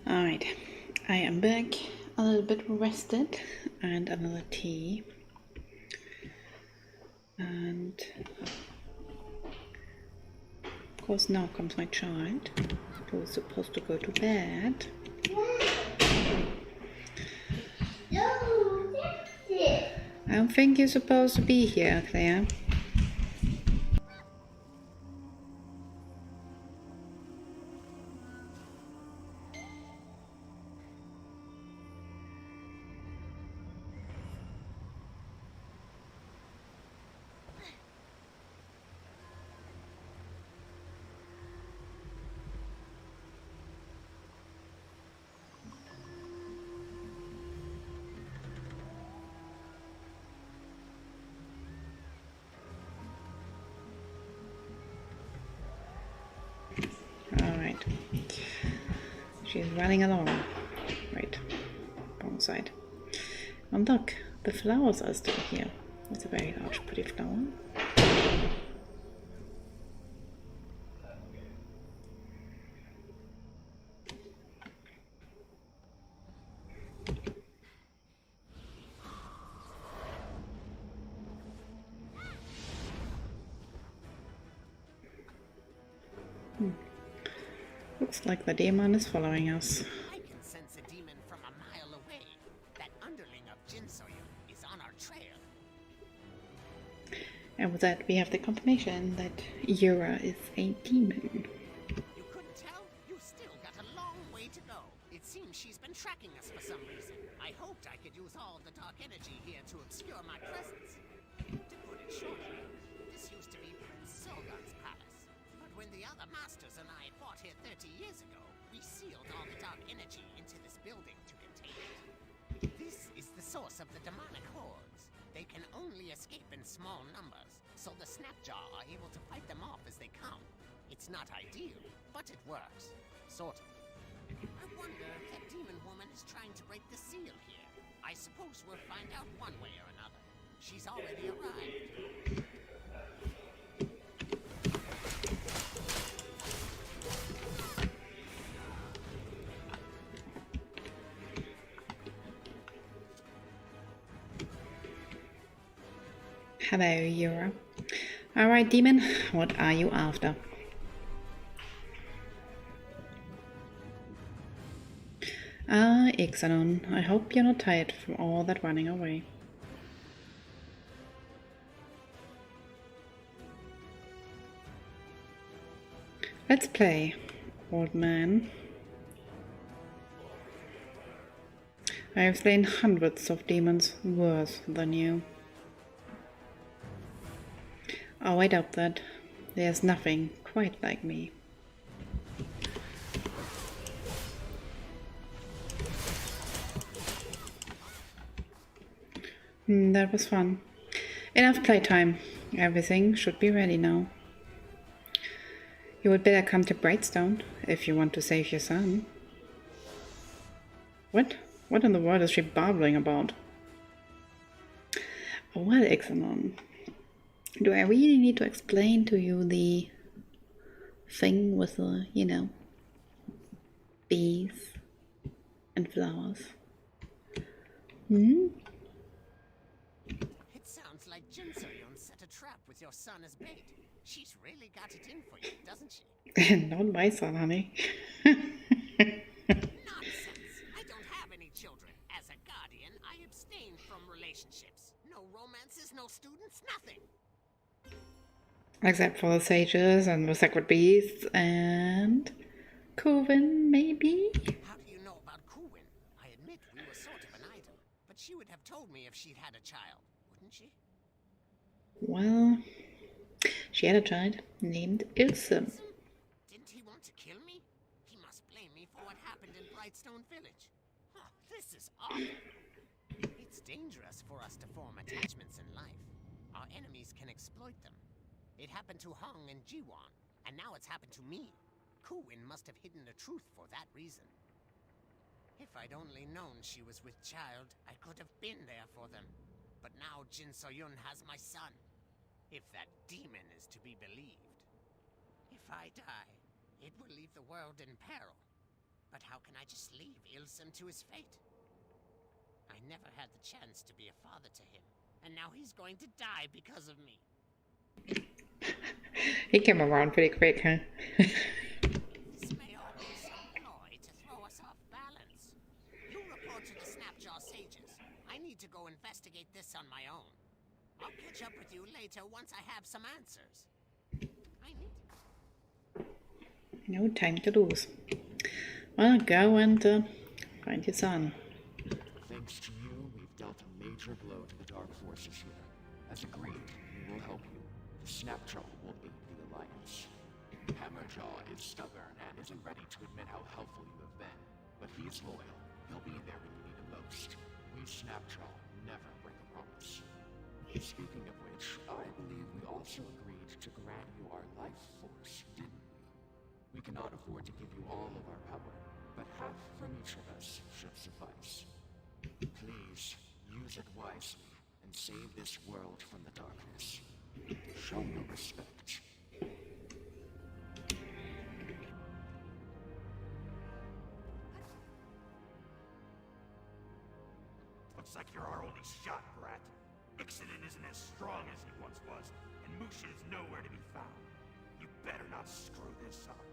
Alright, I am back, a little bit rested, and another tea. And of course now comes my child, who is supposed to go to bed. I don't think you're supposed to be here, Claire. Alright. She's running along. Right. Wrong side. And look, the flowers are still here. It's a very large, pretty flower. Looks like the demon is following us. I can sense a demon from a mile away. That underling of Jinsoyu is on our trail. And with that, we have the confirmation that Yura is a demon. You couldn't tell? You still got a long way to go. It seems she's been tracking us for some reason. I hoped I could use all the dark energy here to obscure my presence. To put it shortly, this used to be Prince Solgon's palace. But when the other masters and I fought here 30 years ago, we sealed all the dark energy into this building to contain it. This is the source of the demonic hordes. They can only escape in small numbers, so the Snapjaw are able to fight them off as they come. It's not ideal, but it works. Sort of. I wonder if that demon woman is trying to break the seal here. I suppose we'll find out one way or another. She's already arrived. Hello, Yura. Alright, demon, what are you after? Ah, Ixanon, I hope you're not tired from all that running away. Let's play, old man. I have slain hundreds of demons worse than you. Oh, I doubt that. There's nothing quite like me. That was fun. Enough playtime. Everything should be ready now. You would better come to Brightstone if you want to save your son. What? What in the world is she babbling about? Well, Ixanon, do I really need to explain to you the thing with the, bees and flowers? It sounds like Jinsoyun set a trap with your son as bait. She's really got it in for you, doesn't she? Not my son, honey. Nonsense! I don't have any children. As a guardian, I abstain from relationships. No romances, no students, nothing. Except for the sages and the sacred beasts and Coven, maybe? How do you know about Kuwin? I admit we were sort of an item, but she would have told me if she'd had a child, wouldn't she? Well, she had a child named Ilse. Didn't he want to kill me? He must blame me for what happened in Brightstone Village. Huh, this is awful. It's dangerous for us to form attachments in life. Our enemies can exploit them. It happened to Hong and Jiwon, and now it's happened to me. Kuwin must have hidden the truth for that reason. If I'd only known she was with child, I could have been there for them. But now Jin So-yun has my son. If that demon is to be believed. If I die, it will leave the world in peril. But how can I just leave Ilsum to his fate? I never had the chance to be a father to him, and now he's going to die because of me. He came around pretty quick, huh? This may all be some ploy to throw us off balance. You report to the Snapjaw sages. I need to go investigate this on my own. I'll catch up with you later once I have some answers. I need to... No time to lose. Well, go and find your son. Thanks to you, we've dealt a major blow to the Dark Forces here. As agreed, we will help you. The Snapjaw will aid the Alliance. Hammerjaw is stubborn and isn't ready to admit how helpful you have been. But he's loyal. He'll be there when you need him most. We Snapjaw never break a promise. Speaking of which, I believe we also agreed to grant you our life force, didn't we? We cannot afford to give you all of our power, but half from each of us should suffice. Please, use it wisely, and save this world from the darkness. Show your respect. Looks like you're our only shot, Brat. Ixalan isn't as strong as he once was, and Musha is nowhere to be found. You better not screw this up.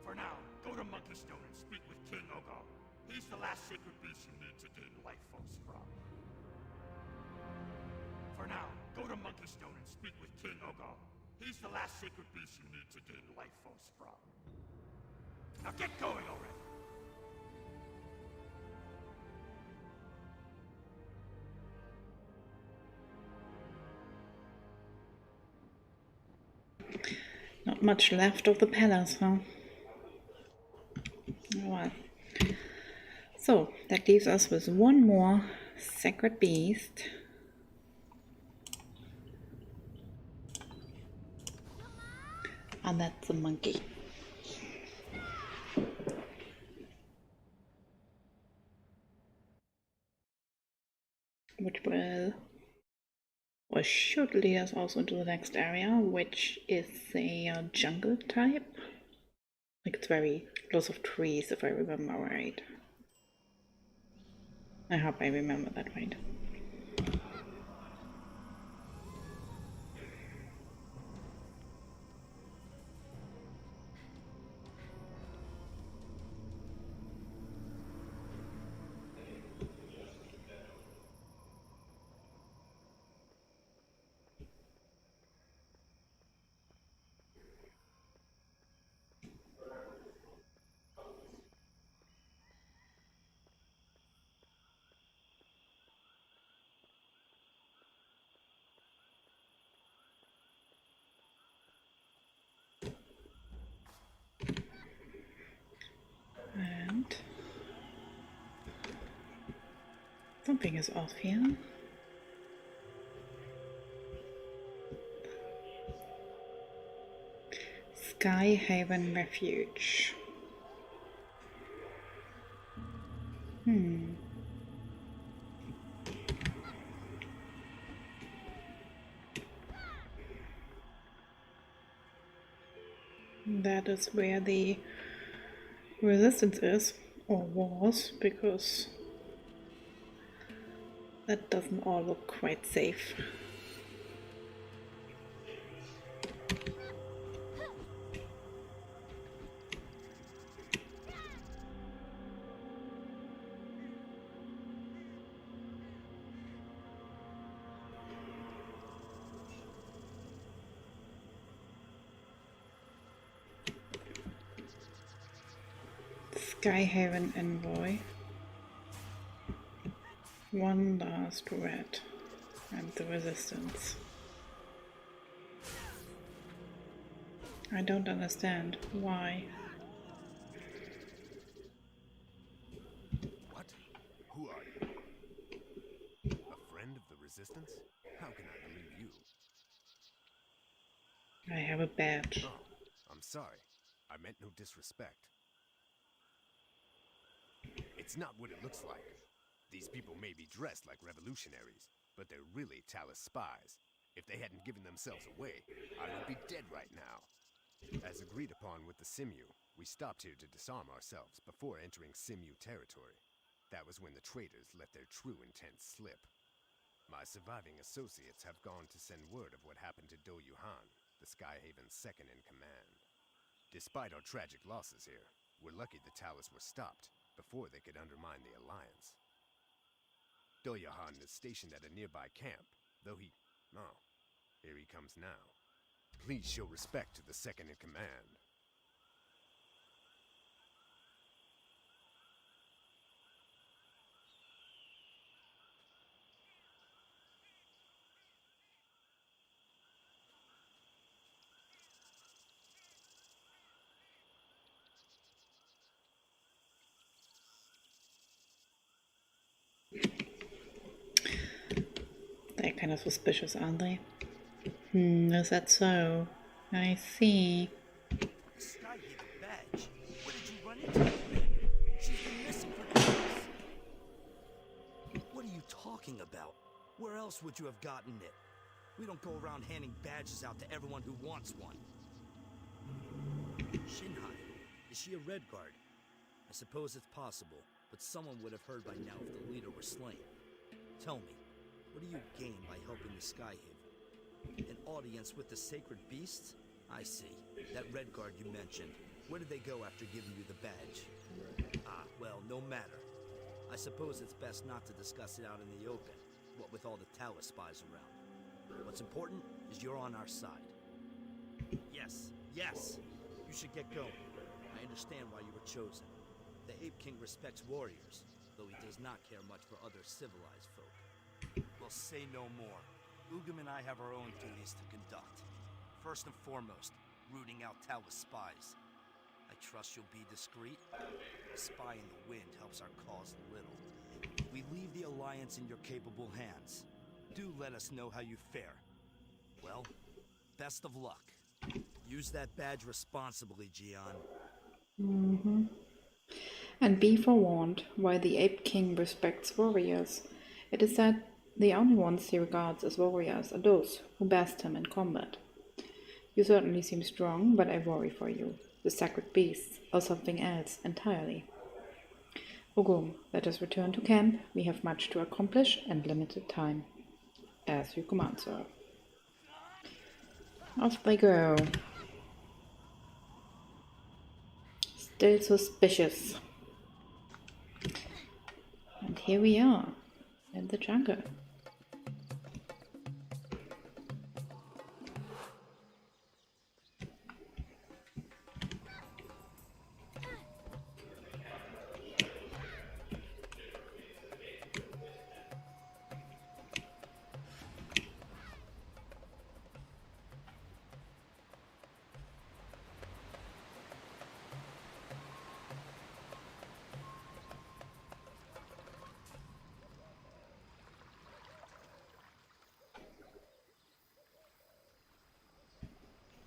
For now, go to Monkey Stone and speak with King Ogar. He's the last sacred beast you need to gain life force from. For now, go to Monkey Stone and speak with King Ogar. He's the last sacred beast you need to gain life force from. Now get going already! Not much left of the palace, huh? Oh well. So, that leaves us with one more sacred beast. And that's a monkey. Which will, or should lead us also into the next area, which is a jungle type. Like it's very lots of trees, if I remember right. I hope I remember that right. And something is off here. Skyhaven Refuge. That is where the resistance is, or was, because that doesn't all look quite safe. Skyhaven Envoy. One last red. And the resistance. I don't understand. Why? What? Who are you? A friend of the Resistance? How can I believe you? I have a badge. Oh, I'm sorry. I meant no disrespect. It's not what it looks like. These people may be dressed like revolutionaries, but they're really Talus spies. If they hadn't given themselves away, I would be dead right now. As agreed upon with the Simu, We stopped here to disarm ourselves before entering Simu territory. That was when the traitors let their true intent slip. My surviving associates have gone to send word of what happened to Do Yuhan, the Skyhaven's second-in-command. Despite our tragic losses here, we're lucky the Talis were stopped before they could undermine the Alliance. Do Yuhan is stationed at a nearby camp, though he... Oh, here he comes now. Please show respect to the second-in-command. They're kind of suspicious, aren't they? Is that so? I see. Skyhaven badge. What did you run into, Commander? She's been missing for days. What are you talking about? Where else would you have gotten it? We don't go around handing badges out to everyone who wants one. Shinhai, is she a Red Guard? I suppose it's possible, but someone would have heard by now if the leader were slain. Tell me, what do you gain by helping the Skyhaven? An audience with the sacred beasts? I see. That Red Guard you mentioned. Where did they go after giving you the badge? Ah, well, no matter. I suppose it's best not to discuss it out in the open, what with all the Talis spies around. What's important is you're on our side. Yes, yes! You should get going. I understand why you were chosen. The Ape King respects warriors, though he does not care much for other civilized folk. We'll say no more. Ugam and I have our own duties to conduct. First and foremost, rooting out Talis spies. I trust you'll be discreet. A spy in the wind helps our cause a little. We leave the Alliance in your capable hands. Do let us know how you fare. Well, best of luck. Use that badge responsibly, Gian. And be forewarned, while the Ape King respects warriors, it is said the only ones he regards as warriors are those who best him in combat. You certainly seem strong, but I worry for you. The sacred beasts are something else entirely. Ogum, let us return to camp. We have much to accomplish and limited time. As you command, sir. Off they go. Still suspicious. And here we are, in the jungle.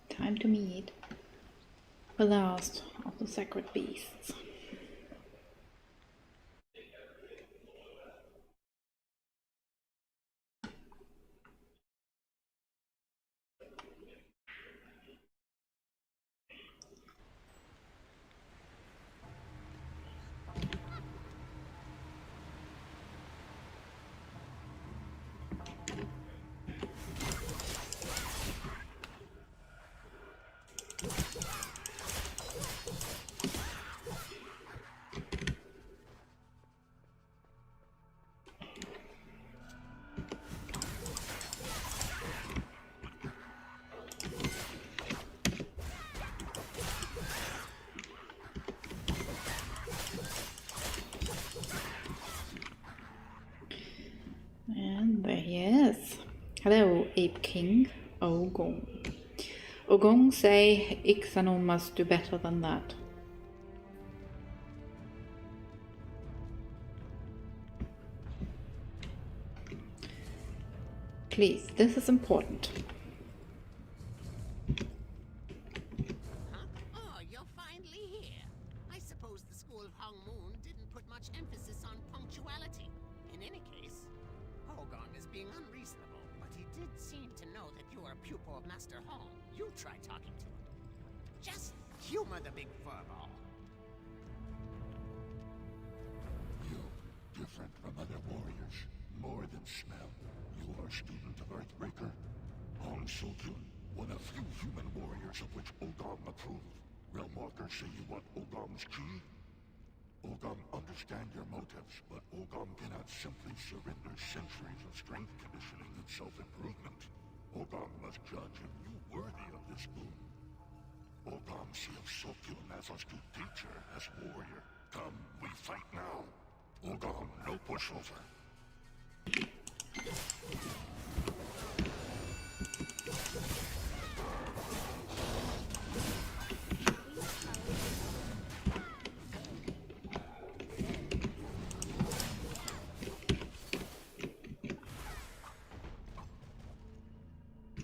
Time to meet the last of the sacred beasts. And there he is. Hello, Ape King Ogong. Ogong say Ixano must do better than that. Please, this is important. Huh? Oh, you're finally here. I suppose the School of Hong Moon didn't put much emphasis on punctuality. In any case, Hogon is being unreasonable, but he did seem to know that you are a pupil of Master Hong. You try talking to him. Just humor the big furball. more than smell. You are a student of Earthbreaker. Hong Sokyun, one of few human warriors of which Ogam approved. Realmwalkers say you want Ogam's key? Ogam understand your motives, but Ogam cannot simply surrender centuries of strength conditioning and self-improvement. Ogam must judge if you worthy of this boon. Ogam sees Sokyun as a astute teacher, as warrior. Come, we fight now. Ogam, no pushover.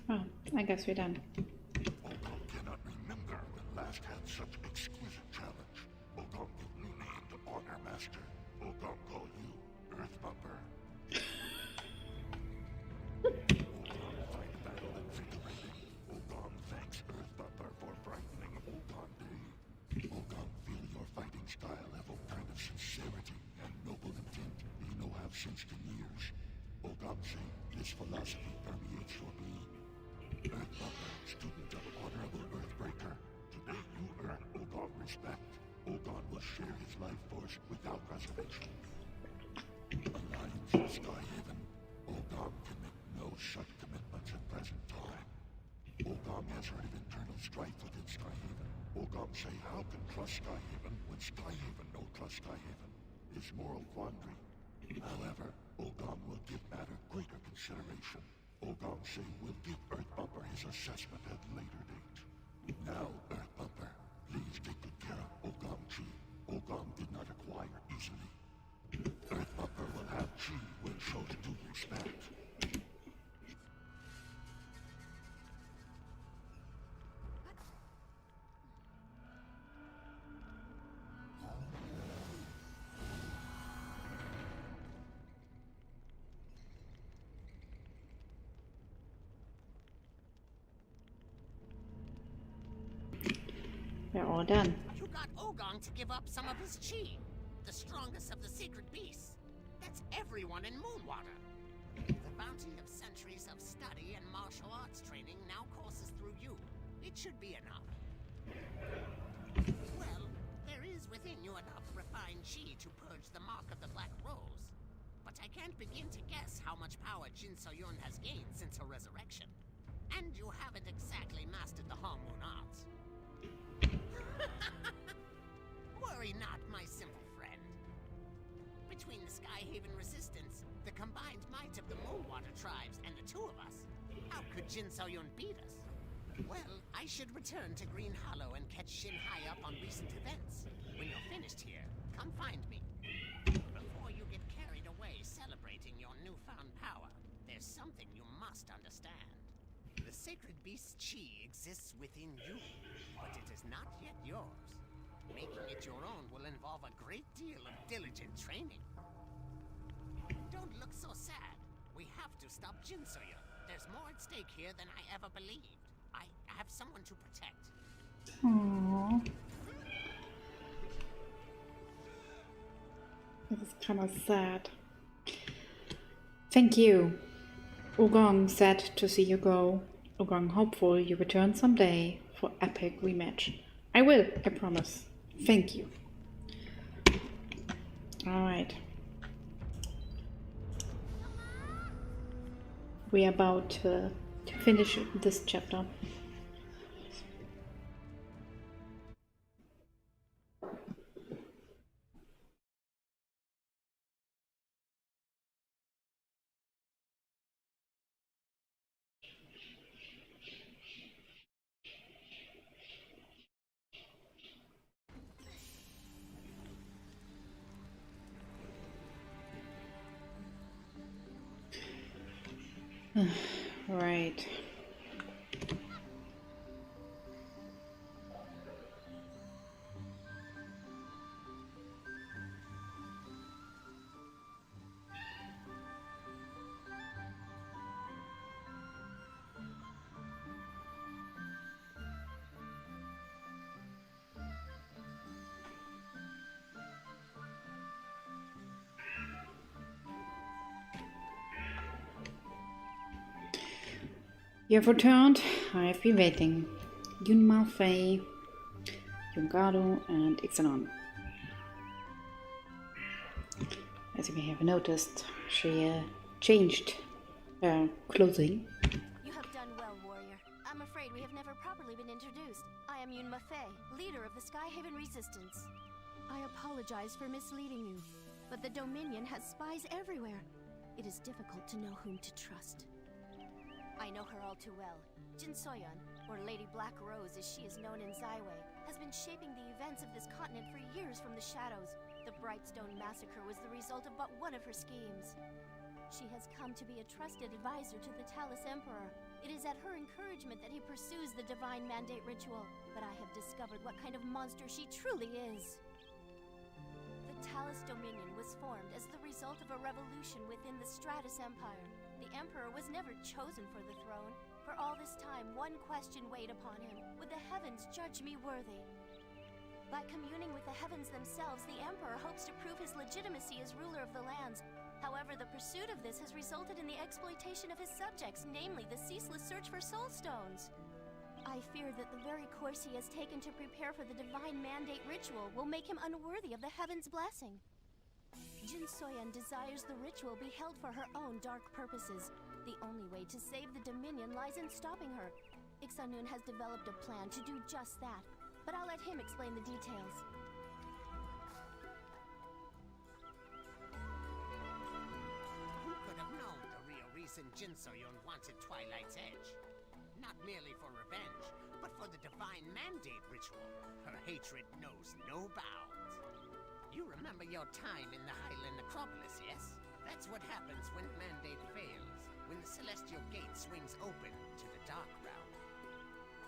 Oh, I guess we're done. Ogam cannot remember when last had such exquisite challenge. Ogam give new name to honor master. Ogam call you Earthbumper. Ogam find battle invigorating. Ogam thanks Earthbumper for brightening Ogam day. Ogam feel your fighting style have a kind of sincerity and noble intent he no have sensed in years. Ogam say this philosophy permeates your being. Earthbumper, student of Honorable Earthbreaker, today you earn Ogam respect. Ogam will share his life force without reservation. Alliance with Skyhaven. Ogam can make no such commitments at present time. Ogam has heard of internal strife within Skyhaven. Ogam say how can trust Skyhaven when Skyhaven no trust Skyhaven? His moral quandary. However, Ogam will give matter greater consideration. Ogam say will give Earthbumper his assessment at later date. Now, Earthbumper, please take good care of Ogam Chi. Ogam did not acquire easily. Earthbumper will have Chi when shown due respect. We're all done. You got Ogong to give up some of his chi, the strongest of the sacred beasts. That's everyone in Moonwater. The bounty of centuries of study and martial arts training now courses through you. It should be enough. Well, there is within you enough refined chi to purge the mark of the Black Rose. But I can't begin to guess how much power Jin So-yun has gained since her resurrection. And you haven't exactly mastered the Harmoon arts. Worry not, my simple friend. Between the Skyhaven resistance, the combined might of the Moonwater tribes, and the two of us, how could Jin So-yun beat us? Well, I should return to Green Hollow and catch Shin high up on recent events. When you're finished here, come find me. Before you get carried away celebrating your newfound power, there's something you must understand. The sacred beast's chi exists within you, but it is not yet yours. Making it your own will involve a great deal of diligent training. Don't look so sad. We have to stop Jin So-yun. There's more at stake here than I ever believed. I have someone to protect. Aww. This is kind of sad. Thank you. Ogong sad to see you go. Ogong hopeful you return someday for epic rematch. I will, I promise. Thank you. Alright. We are about to finish this chapter. Right. You have returned. I have been waiting. Yun Malfei, Yungado, and Ixanon. As you may have noticed, she changed her clothing. You have done well, warrior. I'm afraid we have never properly been introduced. I am Yun Mafei, leader of the Skyhaven Resistance. I apologize for misleading you, but the Dominion has spies everywhere. It is difficult to know whom to trust. I know her all too well. Jin Soyeon, or Lady Black Rose as she is known in Zaiwei, has been shaping the events of this continent for years from the shadows. The Brightstone Massacre was the result of but one of her schemes. She has come to be a trusted advisor to the Talus Emperor. It is at her encouragement that he pursues the Divine Mandate ritual, but I have discovered what kind of monster she truly is. The Talus Dominion was formed as the result of a revolution within the Stratus Empire. The Emperor was never chosen for the throne. For all this time, one question weighed upon him. Would the heavens judge me worthy? By communing with the heavens themselves, the Emperor hopes to prove his legitimacy as ruler of the lands. However, the pursuit of this has resulted in the exploitation of his subjects, namely the ceaseless search for soul stones. I fear that the very course he has taken to prepare for the Divine Mandate ritual will make him unworthy of the heavens' blessing. Jin Soyeon desires the ritual be held for her own dark purposes. The only way to save the Dominion lies in stopping her. Ixanun has developed a plan to do just that, but I'll let him explain the details. Who could have known the real reason Jin Soyeon wanted Twilight's Edge? Not merely for revenge, but for the Divine Mandate ritual. Her hatred knows no bounds. You remember your time in the Highland Necropolis, yes? That's what happens when Mandate fails, when the Celestial Gate swings open to the Dark Realm.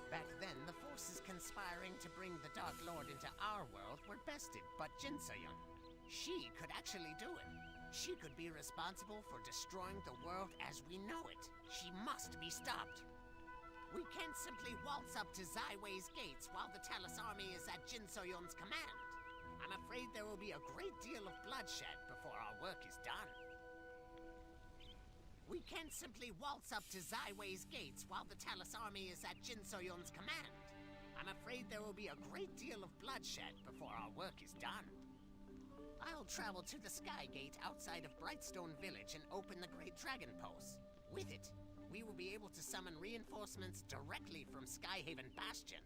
Back then, the forces conspiring to bring the Dark Lord into our world were bested, but Jin Soyeon, she could actually do it. She could be responsible for destroying the world as we know it. She must be stopped. We can't simply waltz up to Zaiwei's gates while the Talus army is at Jin Soyeon's command. I'm afraid there will be a great deal of bloodshed before our work is done. We can't simply waltz up to Zaiwei's gates while the Talus army is at Jin Soyeon's command. I'm afraid there will be a great deal of bloodshed before our work is done. I'll travel to the Sky Gate outside of Brightstone Village and open the Great Dragon Post. With it, we will be able to summon reinforcements directly from Skyhaven Bastion.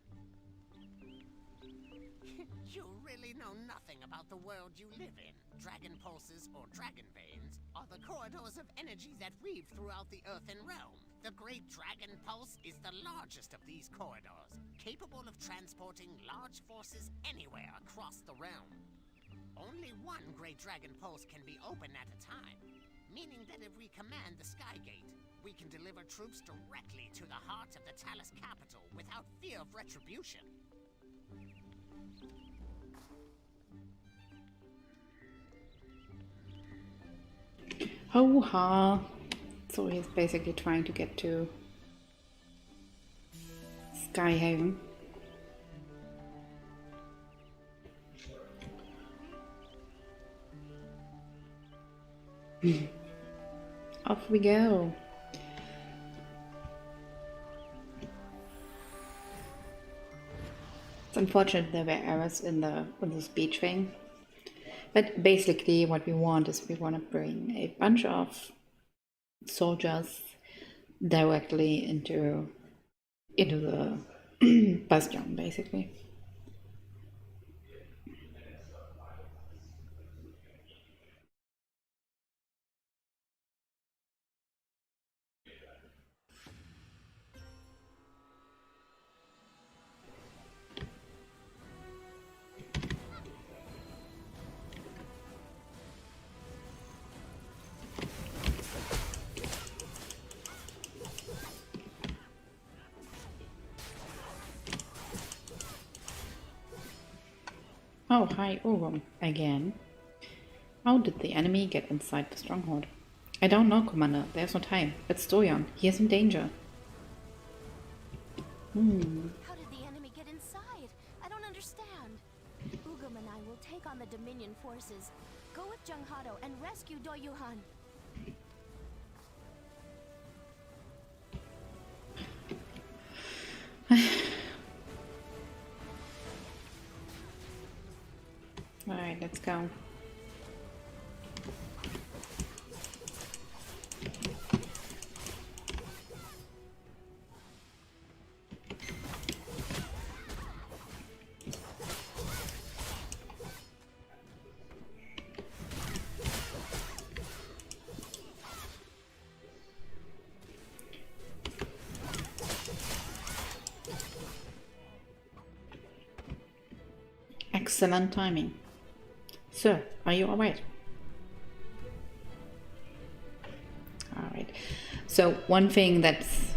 You really know nothing about the world you live in. Dragon pulses, or dragon veins, are the corridors of energy that weave throughout the earthen realm. The Great Dragon Pulse is the largest of these corridors, capable of transporting large forces anywhere across the realm. Only one Great Dragon Pulse can be open at a time, meaning that if we command the Sky Gate, we can deliver troops directly to the heart of the Talus capital without fear of retribution. Ho ha! So he's basically trying to get to Skyhaven. Off we go. It's unfortunate there were errors in the speech thing. But basically what we want is we want to bring a bunch of soldiers directly into the bastion, basically. Oh, hi, Urum, again. How did the enemy get inside the stronghold? I don't know, Commander. There's no time. It's Stoyan. He is in danger. How did the enemy get inside? I don't understand. Ugum and I will take on the Dominion forces. Go with Junghado and rescue Do Yuhan. Alright, let's go. Excellent timing. Sir, are you alright? Alright. So one thing that's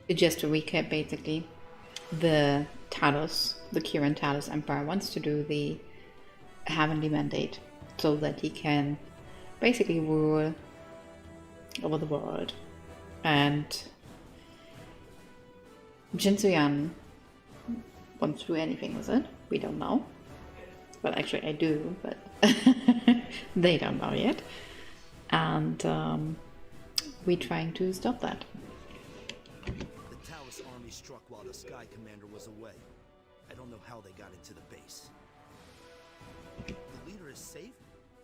just to recap basically, the Talos, the Kiran Talos Empire wants to do the Heavenly Mandate so that he can basically rule over the world. And Jinsuyan won't do anything with it. We don't know. Well, actually I do, but they don't know yet. And we're trying to stop that. The Talos army struck while the Sky Commander was away. I don't know how they got into the base. The leader is safe?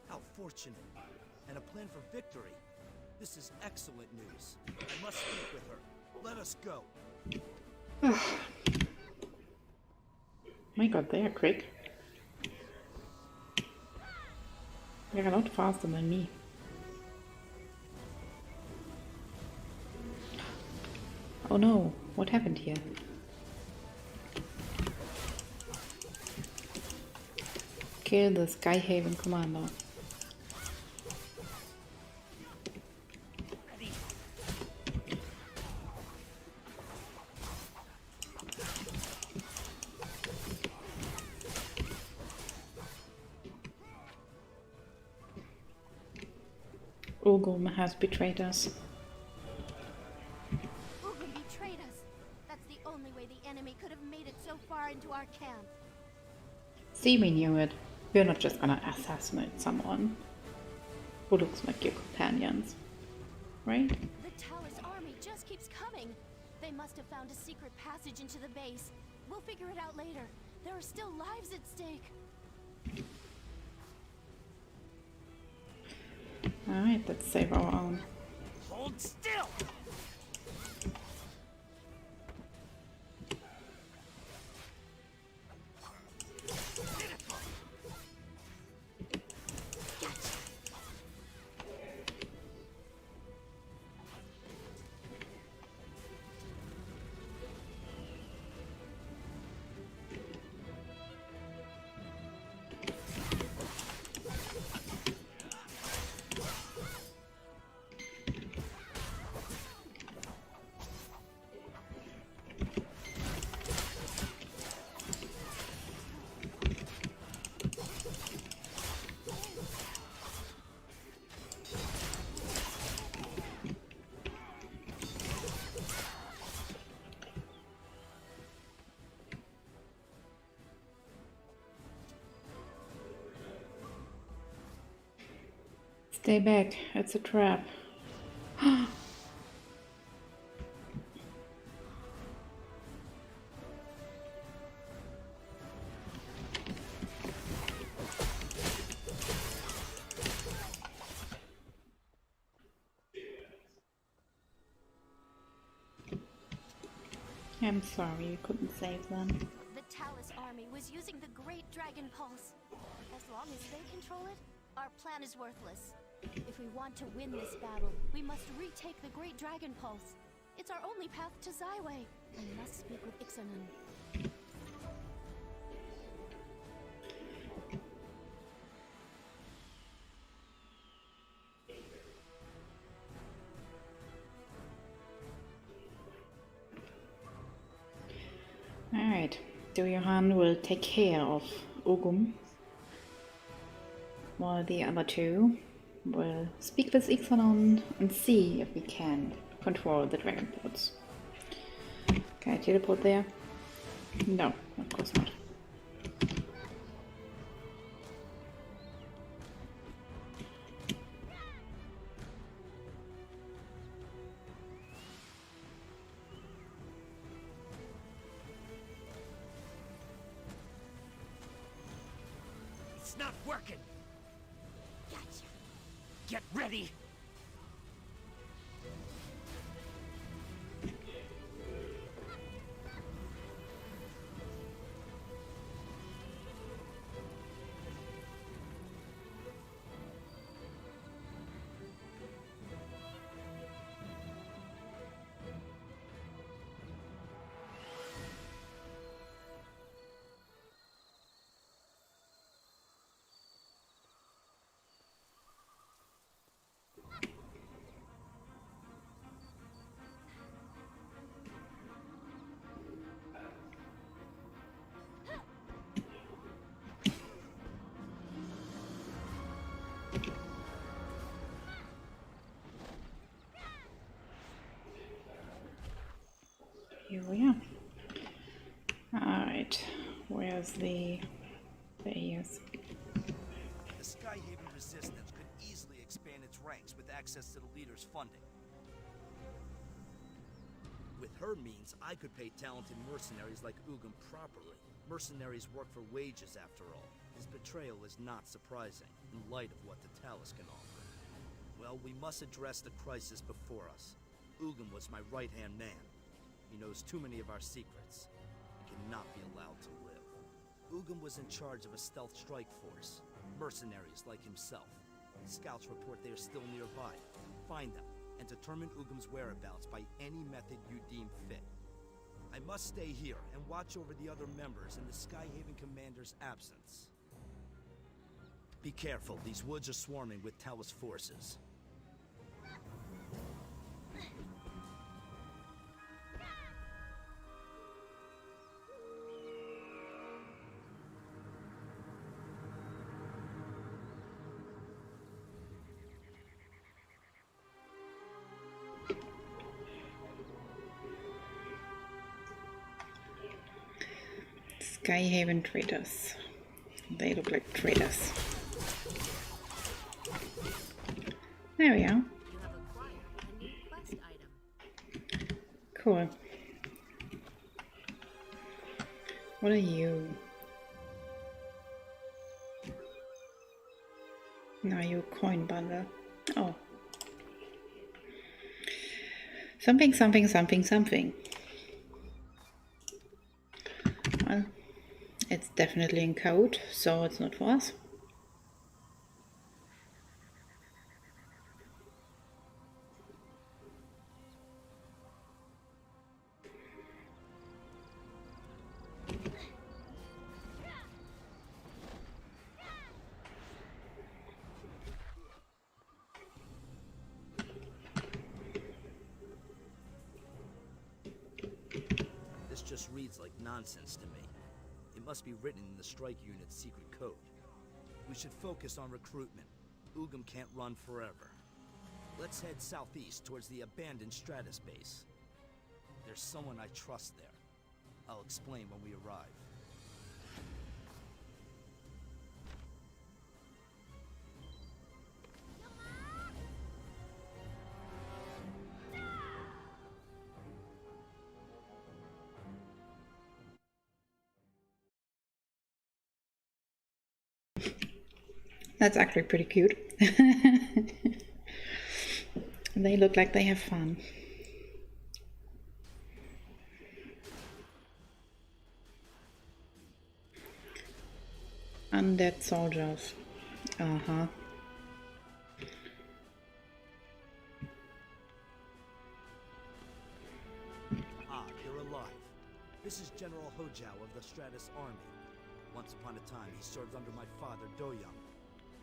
How fortunate. And a plan for victory. This is excellent news. I must speak with her. Let us go. My god, they are quick. They're a lot faster than me. Oh no, what happened here? Kill the Skyhaven commander. Ogum has betrayed us. Ugum betrayed us. That's the only way the enemy could have made it so far into our camp. See, we knew it. We're not just gonna assassinate someone who looks like your companions, right? The Talos army just keeps coming. They must have found a secret passage into the base. We'll figure it out later. There are still lives at stake. Alright, let's save our own. Hold still! Stay back, it's a trap. I'm sorry, you couldn't save them. The Talos army was using the Great Dragon Pulse. As long as they control it, our plan is worthless. If we want to win this battle, we must retake the Great Dragon Pulse. It's our only path to Zyway. I must speak with Ixanan. Alright, Johan will take care of Ogum, while the other two will speak with Ixanon and see if we can control the dragon ports. Can I teleport there? No, of course not. not working! Gotcha. Get ready! Here we are. Alright, where's the... There he is. The Skyhaven resistance could easily expand its ranks with access to the leader's funding. With her means, I could pay talented mercenaries like Ugam properly. Mercenaries work for wages, after all. His betrayal is not surprising, in light of what the Talus can offer. Well, we must address the crisis before us. Ugam was my right-hand man. He knows too many of our secrets. He cannot be allowed to live. Ugam was in charge of a stealth strike force. Mercenaries like himself. Scouts report they are still nearby. Find them, and determine Ugam's whereabouts by any method you deem fit. I must stay here and watch over the other members in the Skyhaven commander's absence. Be careful, these woods are swarming with Talus forces. Skyhaven traders. They look like traders. There we are. You have acquired a new quest item. Cool. What are you? Now you coin bundle. Oh. Something, something, something, something. Well, it's definitely in code, so it's not for us. This just reads like nonsense to me. It must be written in the strike unit's secret code. We should focus on recruitment. Ugam can't run forever. Let's head southeast towards the abandoned Stratus base. There's someone I trust there. I'll explain when we arrive. That's actually pretty cute. They look like they have fun. Undead soldiers. Uh-huh. Ah, you're alive. This is General Hojao of the Stratus Army. Once upon a time, he served under my father, Doyoung.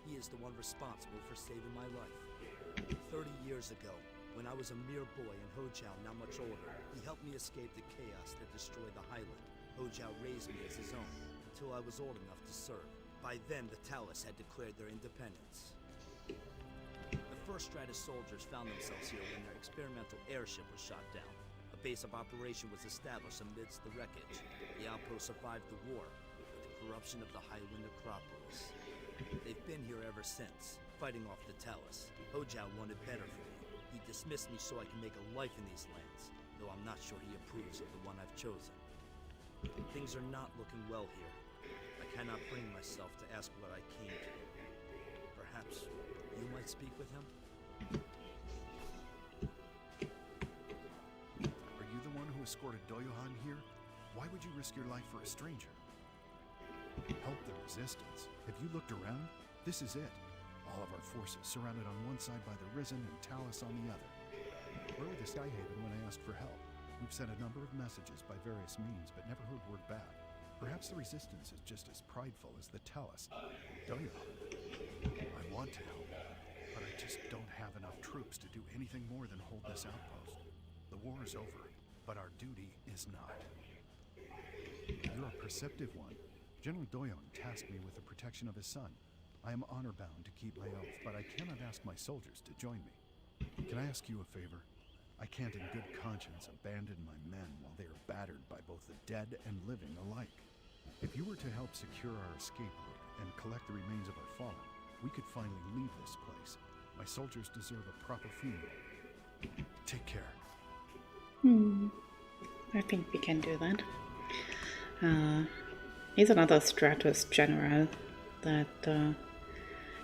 He is the one responsible for saving my life. 30 years ago, when I was a mere boy and Hojao now much older, he helped me escape the chaos that destroyed the Highland. Hojao raised me as his own, until I was old enough to serve. By then, the Talus had declared their independence. The first Stratus soldiers found themselves here when their experimental airship was shot down. A base of operation was established amidst the wreckage. The outpost survived the war, with the corruption of the Highland Acropolis. They've been here ever since, fighting off the Talus. Hojao wanted better for me. He dismissed me so I can make a life in these lands, though I'm not sure he approves of the one I've chosen. Things are not looking well here. I cannot bring myself to ask what I came to. Perhaps you might speak with him? Are you the one who escorted Doyohan here? Why would you risk your life for a stranger? Help the resistance. Have you looked around? This is it. All of our forces surrounded on one side by the Risen and Talus on the other. Where were the Skyhaven when I asked for help? We've sent a number of messages by various means, but never heard word back. Perhaps the resistance is just as prideful as the Talus. Doyohan, I want to help, but I just don't have enough troops to do anything more than hold this outpost. The war is over, but our duty is not. You're a perceptive one. General Doyon tasked me with the protection of his son. I am honor-bound to keep my oath, but I cannot ask my soldiers to join me. Can I ask you a favor? I can't in good conscience abandon my men while they are battered by both the dead and living alike. If you were to help secure our escape route and collect the remains of our fallen, we could finally leave this place. My soldiers deserve a proper funeral. Take care. I think we can do that. Here's another Stratus general that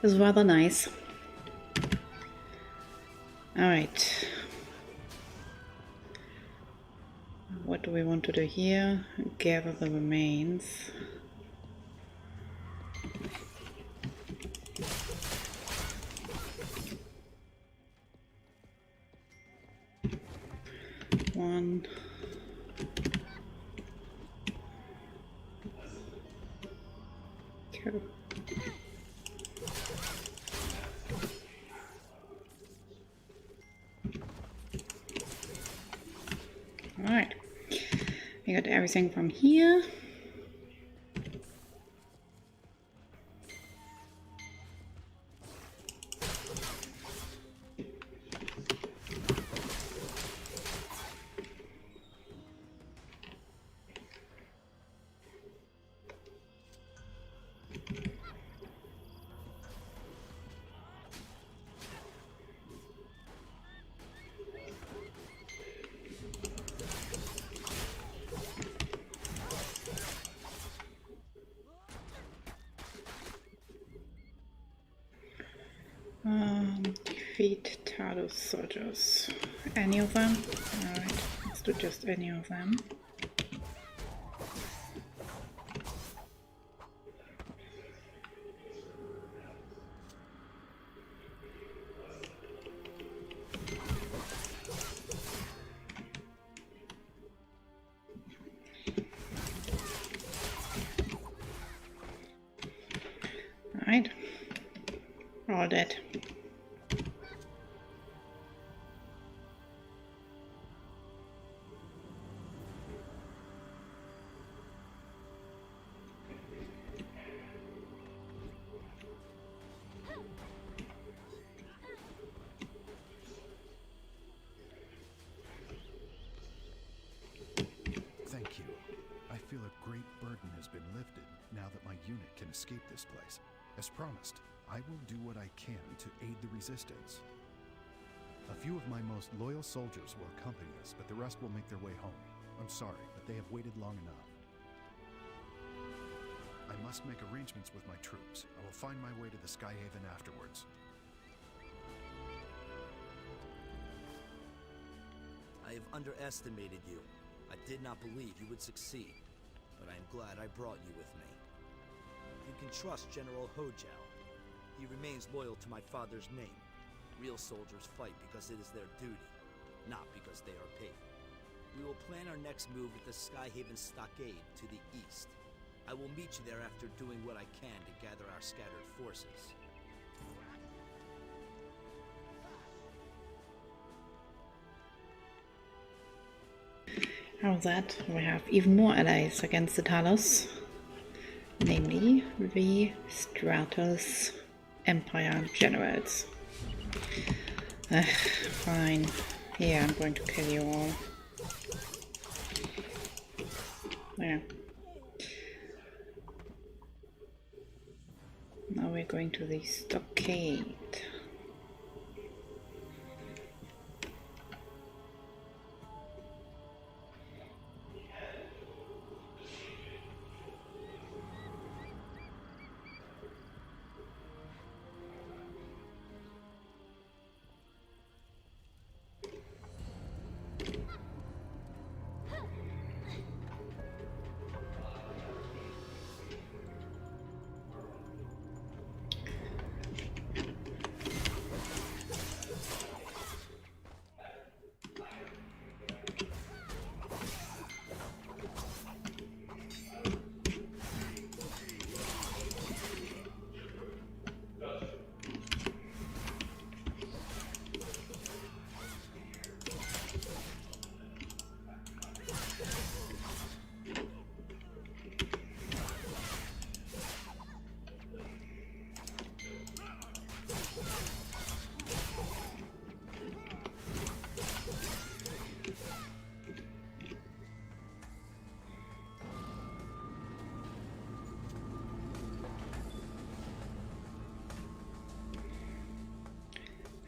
is rather nice. Alright. What do we want to do here? Gather the remains. One. Two. Alright. We got everything from here. Defeat Talos soldiers. Any of them? Alright, let's do just any of them. Alright. All dead. Thank you. I feel a great burden has been lifted now that my unit can escape this place. As promised, I will do what I can to aid the resistance. A few of my most loyal soldiers will accompany us, but the rest will make their way home. I'm sorry, but they have waited long enough. I must make arrangements with my troops. I will find my way to the Skyhaven afterwards. I have underestimated you. I did not believe you would succeed, but I am glad I brought you with me. You can trust General Hojao. He remains loyal to my father's name. Real soldiers fight because it is their duty, not because they are paid. We will plan our next move at the Skyhaven stockade to the east. I will meet you there after doing what I can to gather our scattered forces. How's that? We have even more allies against the Talos. Namely, the Stratos Empire Generals. Fine. Yeah, I'm going to kill you all. Yeah. Now we're going to the stockade.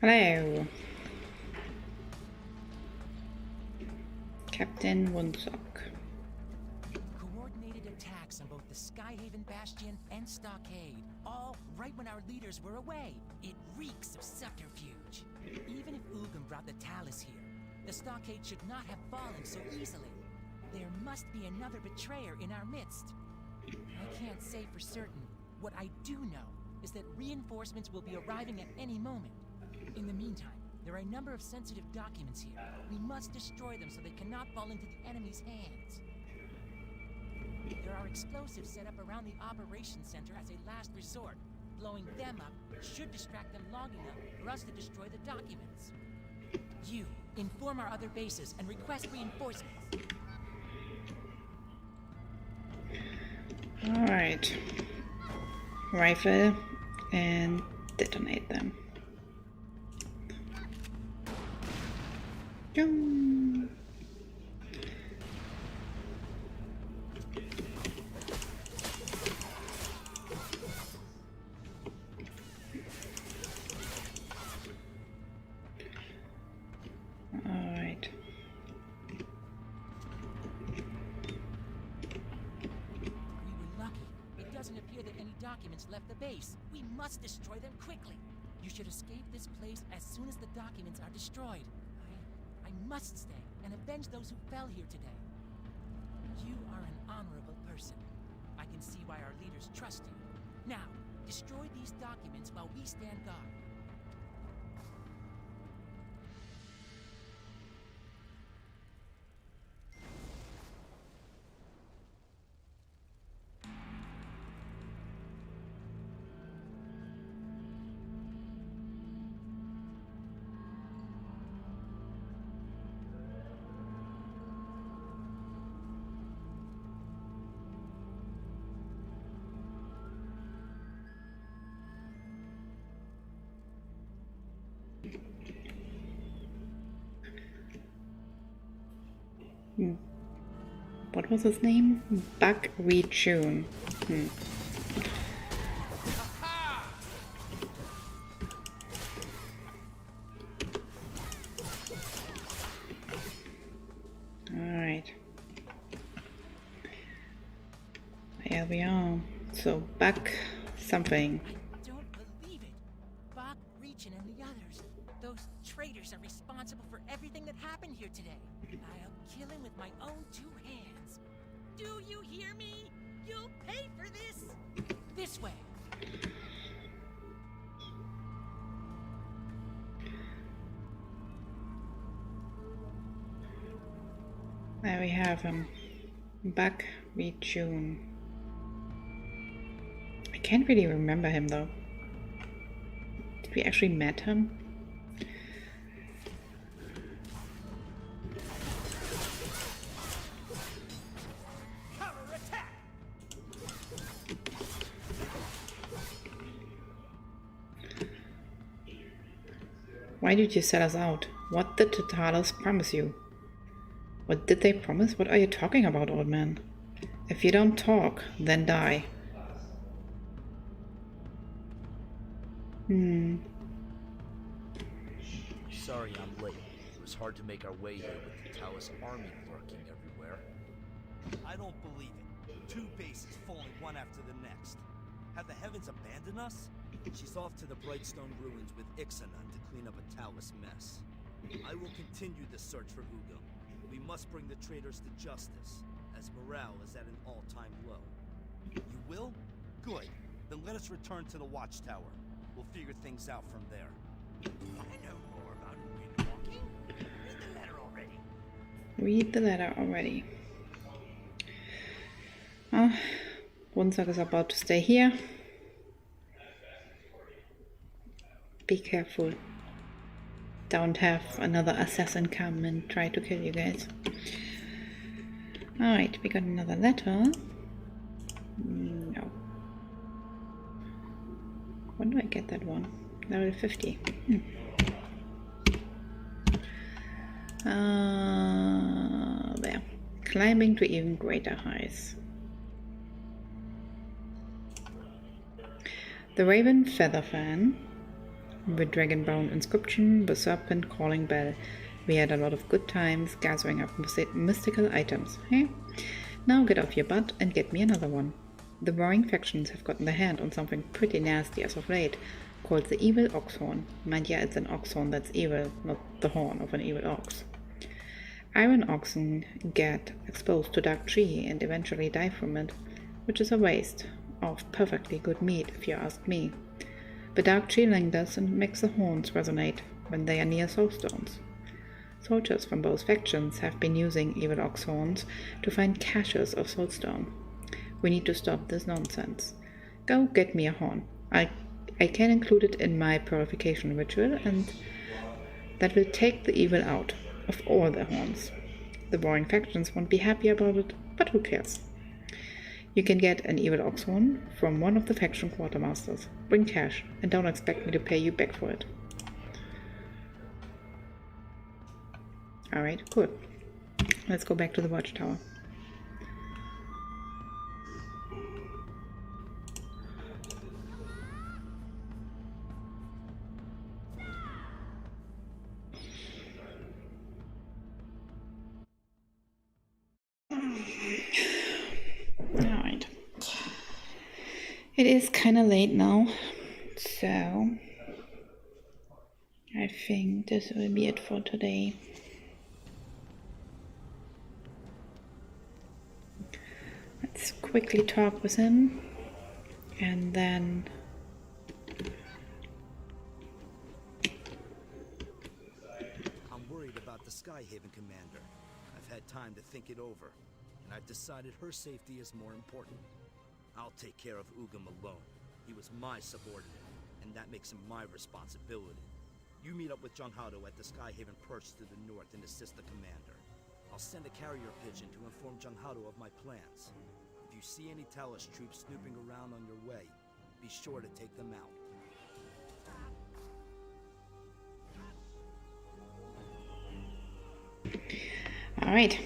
Hello. Captain Woodsock. Coordinated attacks on both the Skyhaven Bastion and Stockade, all right when our leaders were away. It reeks of subterfuge. Even if Ugin brought the Talus here, the Stockade should not have fallen so easily. There must be another betrayer in our midst. I can't say for certain. What I do know is that reinforcements will be arriving at any moment. In the meantime, there are a number of sensitive documents here. We must destroy them so they cannot fall into the enemy's hands. There are explosives set up around the operations center as a last resort. Blowing them up should distract them long enough for us to destroy the documents. You, inform our other bases and request reinforcements. Alright. Rifle and detonate them. Yum. Alright. Doesn't appear that any documents left the base. We must destroy them quickly. You should escape this place as soon as the documents are destroyed. I must stay and avenge those who fell here today. You are an honorable person. I can see why our leaders trust you. Now, destroy these documents while we stand guard. What was his name? Buck Rechune. Alright. Here we are. So Buck something. I don't believe it. Buck, Rechune, and the others. Those traitors are responsible for everything that happened here today. I'll kill him with my own two hands. Do you hear me? You'll pay for this! This way! There we have him. Buck Rechune. I can't really remember him though. Did we actually met him? Why did you set us out? What did the Talus promise you? What did they promise? What are you talking about, old man? If you don't talk, then die. Sorry I'm late. It was hard to make our way here with the Talus army lurking everywhere. I don't believe it. Two bases falling one after the next. Have the heavens abandoned us? She's off to the Brightstone ruins with Ixanan to clean up a Talus mess. I will continue the search for Ugin. We must bring the traitors to justice, as morale is at an all-time low. You will? Good. Then let us return to the Watchtower. We'll figure things out from there. I know more about windwalking. Read the letter already. Read the letter already. Well, Woodsock is about to stay here. Be careful. Don't have another assassin come and try to kill you guys. Alright, we got another letter. No. When do I get that one? Level 50. There. Climbing to even greater heights. The Raven Feather Fan. the dragon-bound inscription, the serpent calling bell. We had a lot of good times gathering up mystical items, hey? Now get off your butt and get me another one. The warring factions have gotten their hand on something pretty nasty as of late, called the evil oxhorn. Mind ya, it's an oxhorn that's evil, not the horn of an evil ox. Iron oxen get exposed to dark tree and eventually die from it, which is a waste of perfectly good meat if you ask me. The dark tree lingers and makes the horns resonate when they are near soulstones. Soldiers from both factions have been using evil ox horns to find caches of soulstone. We need to stop this nonsense. Go get me a horn. I can include it in my purification ritual, and that will take the evil out of all their horns. The warring factions won't be happy about it, but who cares? You can get an evil ox horn from one of the faction quartermasters. Bring cash, and don't expect me to pay you back for it. Alright, cool. Let's go back to the watchtower. Alright. It is kind of late now, so I think this will be it for today. Let's quickly talk with him, and then I'm worried about the Skyhaven commander. I've had time to think it over, and I've decided her safety is more important. I'll take care of Ugam alone. He was my subordinate, and that makes him my responsibility. You meet up with Junghado at the Skyhaven perch to the north and assist the commander. I'll send a carrier pigeon to inform Junghado of my plans. If you see any Talos troops snooping around on your way, be sure to take them out. Alright,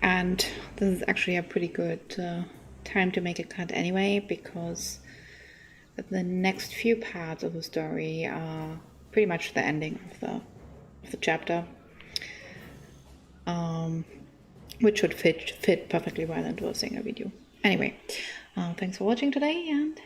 and this is actually a pretty good time to make a cut anyway, because the next few parts of the story are pretty much the ending of the chapter, which should fit perfectly well into a single video. Anyway, thanks for watching today, and